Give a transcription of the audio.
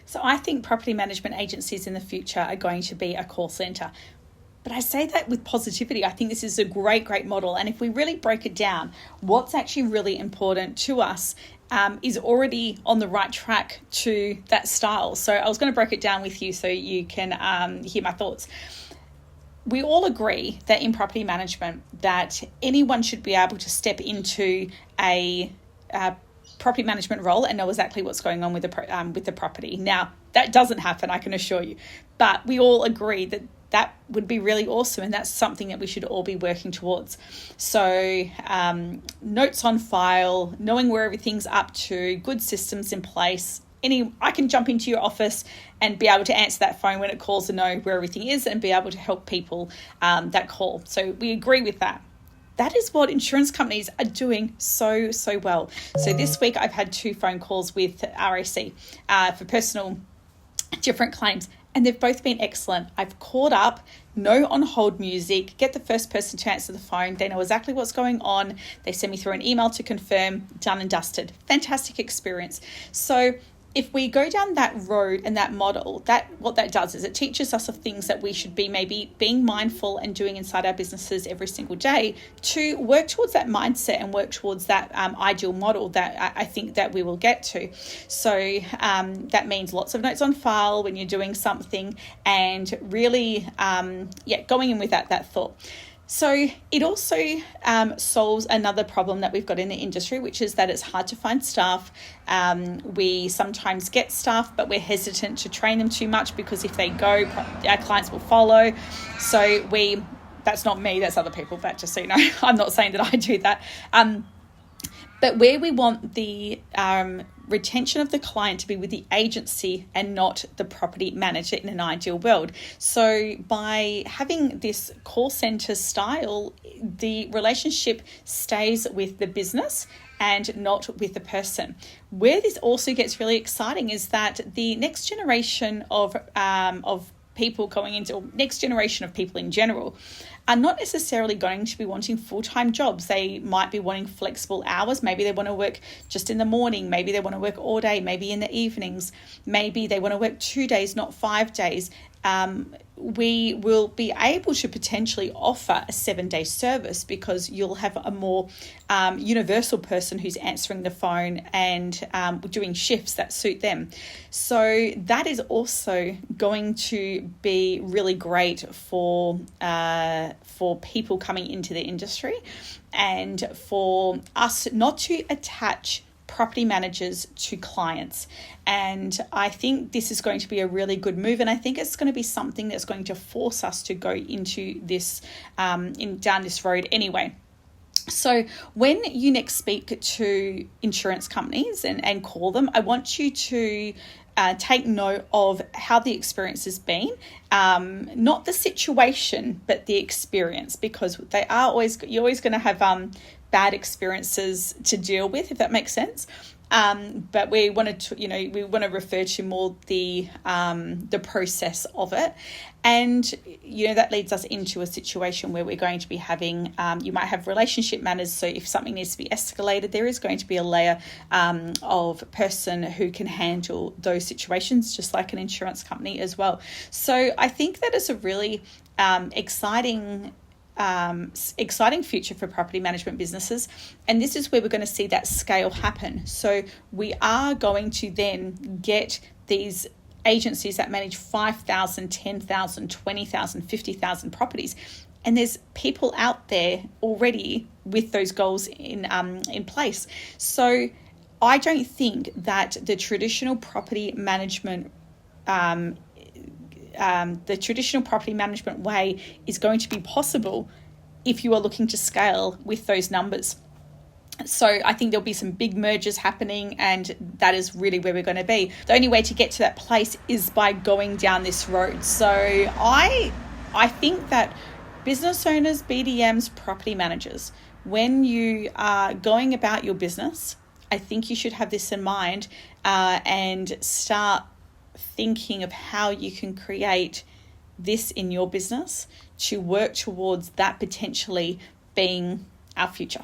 So I think property management agencies in the future are going to be a call centre. But I say that with positivity. I think this is a great model. And if we really break it down, what's actually really important to us is already on the right track to that style. So I was going to break it down with you so you can hear my thoughts. We all agree that in property management that anyone should be able to step into a property management role and know exactly what's going on with the property. Now, that doesn't happen, I can assure you. But we all agree that that would be really awesome, and that's something that we should all be working towards. So notes on file, knowing where everything's up to, good systems in place. I can jump into your office and be able to answer that phone when it calls and know where everything is and be able to help people that call. So we agree with that. That is what insurance companies are doing so well. So this week I've had 2 phone calls with RAC for personal different claims, and they've both been excellent. I've called up, no on hold music, get the first person to answer the phone. They know exactly what's going on. They send me through an email to confirm, done and dusted. Fantastic experience. So if we go down that road and that model, what that does is it teaches us of things that we should be maybe being mindful and doing inside our businesses every single day to work towards that mindset and work towards that ideal model that I think that we will get to. So that means lots of notes on file when you're doing something and really, going in with that thought. So it also solves another problem that we've got in the industry, which is that it's hard to find staff. We sometimes get staff, but we're hesitant to train them too much because if they go, our clients will follow. So that's not me, that's other people, but just so you know, I'm not saying that I do that. But where we want the retention of the client to be with the agency and not the property manager in an ideal world. So by having this call center style, the relationship stays with the business and not with the person. Where this also gets really exciting is that the next generation of people going into, or next generation of people in general, are not necessarily going to be wanting full-time jobs. They might be wanting flexible hours. Maybe they want to work just in the morning. Maybe they want to work all day, maybe in the evenings. Maybe they want to work 2 days, not 5 days. We will be able to potentially offer a 7-day service because you'll have a more universal person who's answering the phone and doing shifts that suit them. So that is also going to be really great for people coming into the industry and for us not to attach property managers to clients. And I think this is going to be a really good move, and I think it's going to be something that's going to force us to go into this down this road anyway. So when you next speak to insurance companies and call them, I want you to take note of how the experience has been, not the situation, but the experience, because you're always going to have bad experiences to deal with, if that makes sense. But we want to refer to more the process of it. And, that leads us into a situation where we're going to be having, you might have relationship matters. So if something needs to be escalated, there is going to be a layer of person who can handle those situations, just like an insurance company as well. So I think that is a really exciting future for property management businesses, and this is where we're going to see that scale happen. So we are going to then get these agencies that manage 5,000, 10,000, 20,000, 50,000 properties, and there's people out there already with those goals in place. So I don't think that the traditional property management way is going to be possible if you are looking to scale with those numbers. So I think there'll be some big mergers happening, and that is really where we're going to be. The only way to get to that place is by going down this road. So I think that business owners, BDMs, property managers, when you are going about your business, I think you should have this in mind and start thinking of how you can create this in your business to work towards that potentially being our future.